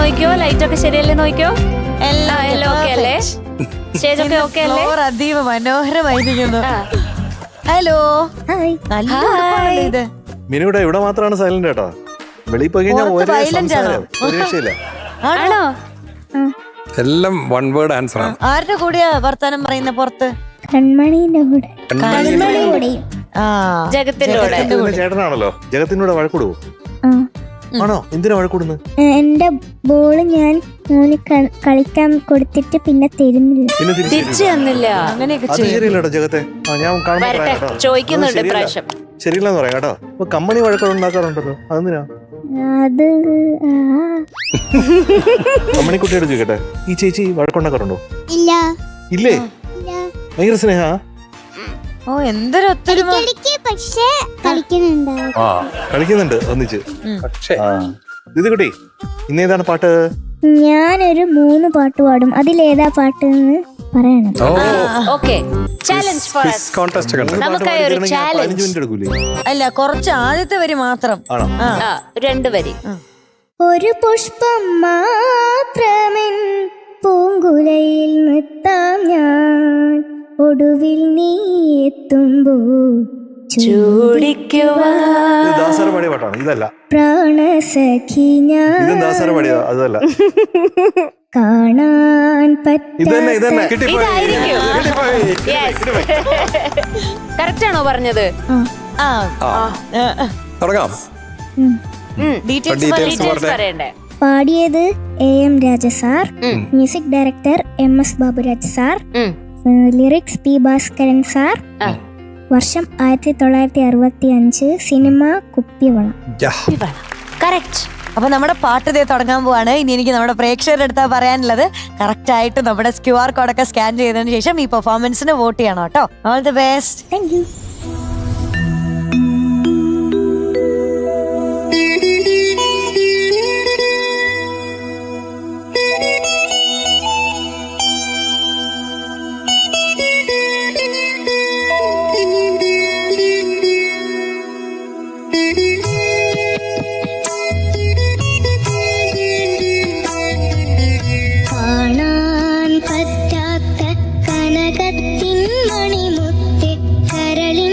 നോക്കിയോ, ലൈറ്റ് ഒക്കെ ശരിയല്ലേ നോക്കിയോ. എല്ലാം ഓക്കെ അല്ലേ? സ്റ്റേജ് ഒക്കെ ഓക്കെ അല്ലേ? അതീവ മനോഹരമായിരിക്കുന്നു. ഹലോ, ഇത് മിനിയുടെ ഇവിടെ മാത്രമാണ് സൈലന്റ് കേട്ടോ. വെളിയിൽ പോയി കഴിഞ്ഞാൽ ഒരു രക്ഷയില്ല. ആണോ? എല്ലാം വൺ വേർഡ് ആൻസർ ആണ്. ആരുടെ കൂടെയാ വർത്താനം പറയുന്ന പുറത്ത്? കൺമണീന്റെ കൂടെ. ജഗത്തിന്റെ കൂടെ. ചേട്ടനാണല്ലോ. ജഗത്തിനോട് വഴക്കൂടുവോ? ആണോ? എന്തിനാ വഴക്കൂടുന്നത്? എന്റെ ബോള് ഞാൻ മോന് കളിക്കാൻ കൊടുത്തിട്ട് പിന്നെ തരുന്നില്ല. പിന്നെ തിരിച്ചു തന്നില്ല. അങ്ങനെയൊക്കെ അത് ശരിയല്ലോ ജഗത്തെ. ഞാൻ കാണുമ്പോ ചോദിക്കുന്നുണ്ട് പ്രാവശ്യം. ശരിയില്ലെന്ന് പറയാം കേട്ടോ. ഇപ്പൊ കമ്പനി വഴക്കുണ്ടാക്കാറുണ്ടല്ലോ, അതെന്തിനാ? അത് കമ്പനിക്കുട്ടിയോട് ചോദിക്കട്ടെ, ഈ ചേച്ചി വഴക്കുണ്ടാക്കാറുണ്ടോ? ഇല്ല. ഇല്ലേ? ഭയങ്കര സ്നേഹ. ഓ, എന്തൊരു ഒത്തൊരുമ. പക്ഷേ കളിക്കുന്നുണ്ട് ഒന്നിച്ച്. ഇത് കുട്ടി, ഇന്നേതാണ് പാട്ട്? ഞാനൊരു 3 പാട്ട് പാടും. അതിലേതാ പാട്ട് എന്ന് പറയണം. Okay, challenge four us. Contest കണ്ടു. നമുക്കായി ഒരു 15 ചാലഞ്ച്. മിനിറ്റ് എടുക്കൂലേ? അല്ല, കുറച്ച് ആദ്യത്തെ വരി മാത്രം. ആണോ? 2 വരി. ഒരു പുഷ്പം മാത്രമെൻ പൂങ്കുലയിൽ നിർത്താം ഞാൻ, ഒടുവിൽ നീ എത്തുമ്പോൾ ചൂടിക്കുവാൻ. ഇത് ദാസര പാടിയ പാട്ടാണ്, ഇതല്ല. പ്രാണസഖി ഞാൻ ഇതും ദാസര പാടിയതാ, അതല്ല. കാണാൻ ഇതന്നെ കറക്റ്റ് ആണോ പറഞ്ഞത്? തുടങ്ങാം. ഡീറ്റെയിൽസ് പറയണ്ടേ? പാടിയത് AM Raja sir, music director MS Baburaj sir, lyrics P Bhaskaran sir, വർഷം 1965, സിനിമ കുപ്പിവള. കറക്റ്റ്. അപ്പൊ നമ്മുടെ പാട്ട് ഇതേ തുടങ്ങാൻ പോവാണ്. ഇനി എനിക്ക് നമ്മുടെ പ്രേക്ഷകരുടെ അടുത്താ പറയാനുള്ളത്, കറക്റ്റ് ആയിട്ട് നമ്മുടെ QR കോഡൊക്കെ സ്കാൻ ചെയ്തതിനു ശേഷം ഈ പെർഫോമൻസിന് വോട്ട് ചെയ്യണം കേട്ടോ. All the best. Thank you. കാണാൻ പറ്റാത്ത കനകത്തിൻ മണിമുത്ത് കരളിൽ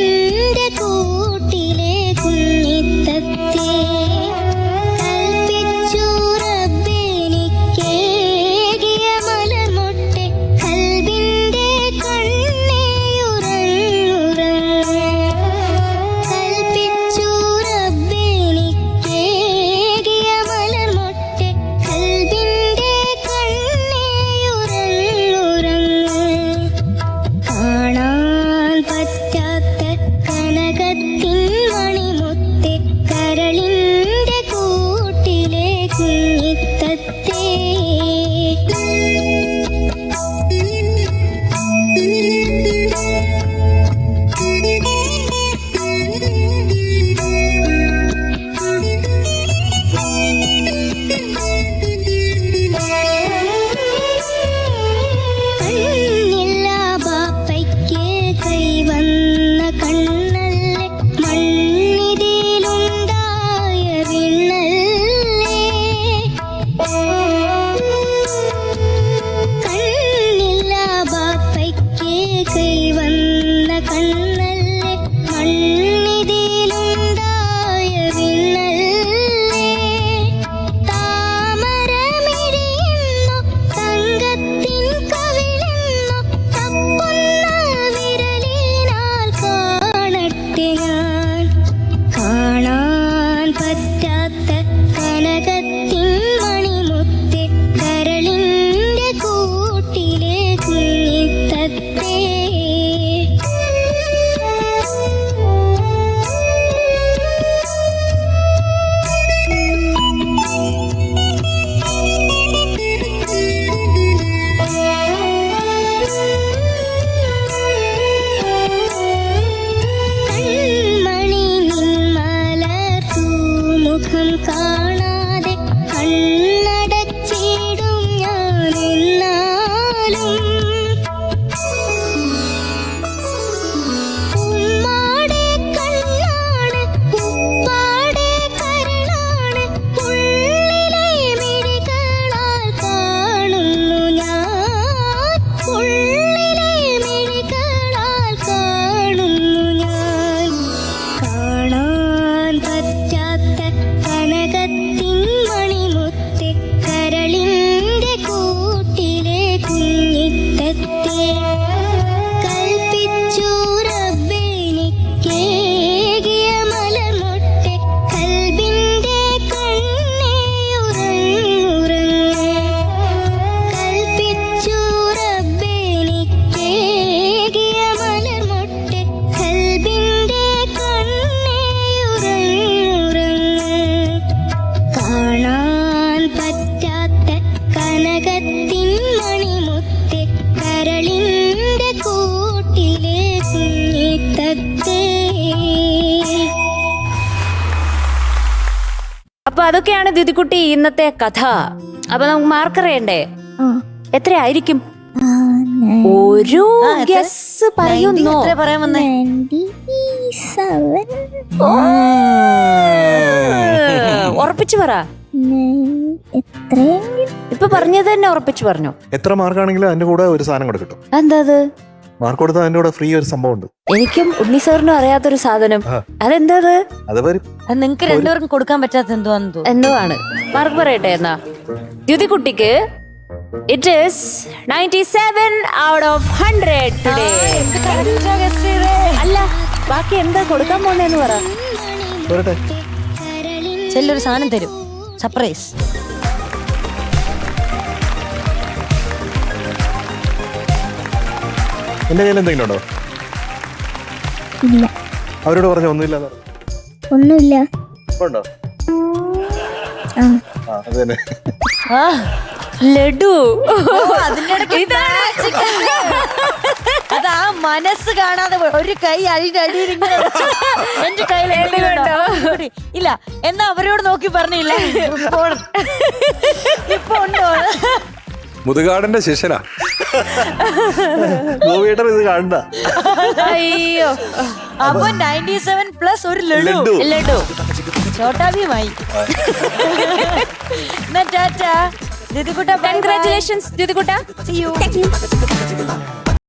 മുത്തത്തിൻ മണിമുത്ത് കരളിന്റെ കൂട്ടിലെ കുഞ്ഞിത്തത്തേ. അപ്പൊ അതൊക്കെയാണ് ദ്യുതിക്കുട്ടി ഇന്നത്തെ കഥ. അപ്പൊ നമുക്ക് മാർക്ക് അറിയണ്ടേ? എത്രയായിരിക്കും? ഒരു ഗസ് പറയുന്നു. എത്ര പറയാൻ വന്നേ? 97. ഉറപ്പിച്ചു പറ. എത്രയെങ്കിലും ഇപ്പൊ പറഞ്ഞത് തന്നെ ഉറപ്പിച്ചു പറഞ്ഞു. എത്ര മാർക്കാണെങ്കിലും അതിന്റെ കൂടെ ഒരു സാധനം കൂടെ കിട്ടും. എന്താ അത്? മാർക്ക് കൊടുത്താൽ അതിന്റെ കൂടെ ഫ്രീ ഒരു സംഭവം ഉണ്ട്. എനിക്കും ഉണ്ണി സാറിനും അറിയാത്തൊരു സാധനം. അതെന്താ അത്? അത് വരും. അത് നിങ്ങക്ക് രണ്ടുപേർക്കും കൊടുക്കാൻ പറ്റാത്ത എന്തുവാന്ന് തോന്നുന്നു. എന്തോ ആണ്. മാർക്ക് പറയട്ടെ എന്നാ. ദ്യുതിക്കുട്ടിക്ക് it is 97 out of 100 today. അല്ല ബാക്കി എന്താ കൊടുക്കാൻ പോണേന്ന് പറ. വരട്ടെ. ചെല്ലൊരു സാധനം തരും, സർപ്രൈസ്. എന്റെ കയ്യിൽ എന്തെങ്കിലും ഉണ്ടോ? ഇല്ല. അവരോട് പറഞ്ഞ ഒന്നുമില്ല. ഒന്നുമില്ല. ഉണ്ടോ? ആ അത് തന്നെ. ലഡു. അത് ആ മനസ്സ് കാണാതെ ഒരു കൈ അടിയിൽ എന്റെ കയ്യിൽ ഇല്ല എന്നാ അവരോട് നോക്കി പറഞ്ഞില്ല. ഇപ്പൊ ഉണ്ടോ? മുതുകാടിന്റെ ശിഷ്യനാ. ഗോപിയേട്ടൻ ഇത് കാണണ്ട. അയ്യോ. അപ്പൊ 97 പ്ലസ് ഒരു ലഡു. ലഡു. ചോട്ടാഭിയുമായി. ടാറ്റാ ദ്യുതികുട്ട. കൺഗ്രാറ്റുലേഷൻസ് ദ്യുതികുട്ട. See you.